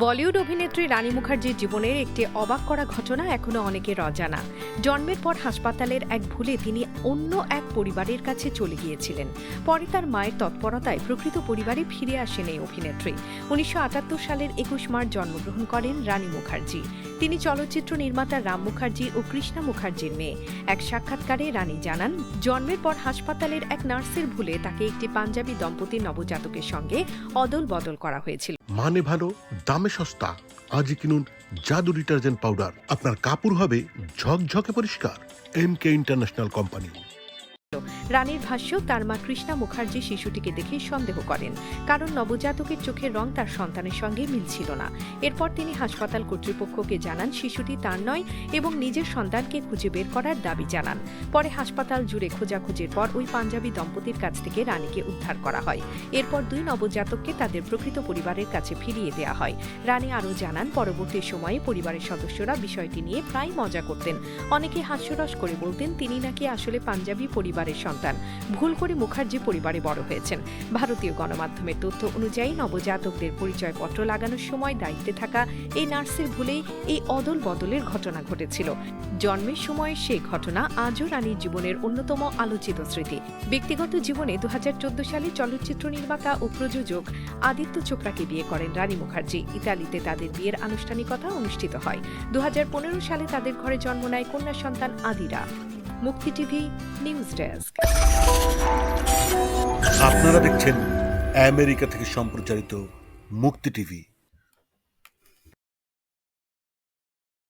বলিউড অভিনেত্রী রানী মুখার্জির জীবনের একটি অবাক করা ঘটনা এখনো অনেকের অজানা। জন্মের পর হাসপাতালের এক ভুলে তিনি অন্য এক পরিবারের কাছে চলে গিয়েছিলেন। পরে তার মায়ের তৎপরতায় প্রকৃত পরিবারে ফিরে আসেন এই অভিনেত্রী। 1978 সালের 21 মার্চ জন্মগ্রহণ করেন রানী মুখার্জি। তিনি চলচ্চিত্র নির্মাতা রাম মুখার্জি ও কৃষ্ণা মুখার্জির মেয়ে। এক সাক্ষাৎকারে রানী জানান, জন্মের পর হাসপাতালের এক নার্সের ভুলে তাকে একটি পাঞ্জাবি দম্পতির নবজাতকের সঙ্গে অদল বদল করা হয়েছিল। মানে ভালো, দামে সস্তা। আজই কিনুন জাদু ডিটারজেন্ট পাউডার। আপনার কাপড় হবে ঝকঝকে পরিষ্কার। MK international company. রানীর ভাষ্য, তার মা কৃষ্ণা মুখার্জি শিশুটিকে দেখে সন্দেহ করেন, কারণ নবজাতকের চোখের রং তার সন্তানের সঙ্গে মিলছিল না। এরপর তিনি হাসপাতাল কর্তৃপক্ষকে জানান শিশুটি তার নয় এবং নিজের সন্তানকে খুঁজে বের করার দাবি জানান। পরে হাসপাতাল জুড়ে খোঁজাখুঁজির পর ওই পাঞ্জাবি দম্পতির কাছ থেকে রানীকে উদ্ধার করা হয়। এরপর দুই নবজাতককে তাদের প্রকৃত পরিবারের কাছে ফিরিয়ে দেওয়া হয়। রানী আরও জানান, পরবর্তী সময়ে পরিবারের সদস্যরা বিষয়টি নিয়ে প্রায় মজা করতেন। অনেকে হাস্যরস করে বলতেন তিনি নাকি আসলে পাঞ্জাবি পরিবারের সন্তান, ভুল করে মুখার্জি পরিবারে বড় হয়েছেন। ভারতীয় গণমাধ্যমের তথ্য অনুযায়ী নবজাতকদের পরিচয়পত্র লাগানোর সময় দায়িত্বে থাকা এই নার্সের ভুলেই এই অদল বদলের ঘটনা ঘটেছিল। জন্মের সময় সেই ঘটনা আজও রানীর জীবনের অন্যতম আলোচিত স্মৃতি। ব্যক্তিগত জীবনে 2014 সালে চলচ্চিত্র নির্মাতা ও প্রযোজক আদিত্য চোপড়াকে বিয়ে করেন রানী মুখার্জি। ইতালিতে তাদের বিয়ের আনুষ্ঠানিকতা অনুষ্ঠিত হয়। 2015 সালে তাদের ঘরে জন্ম নেয় কন্যা সন্তান আদিরা। মুক্তি টিভি নিউজ ডেস্ক। আপনারা দেখছেন আমেরিকা থেকে সম্প্রচারিত মুক্তি টিভি।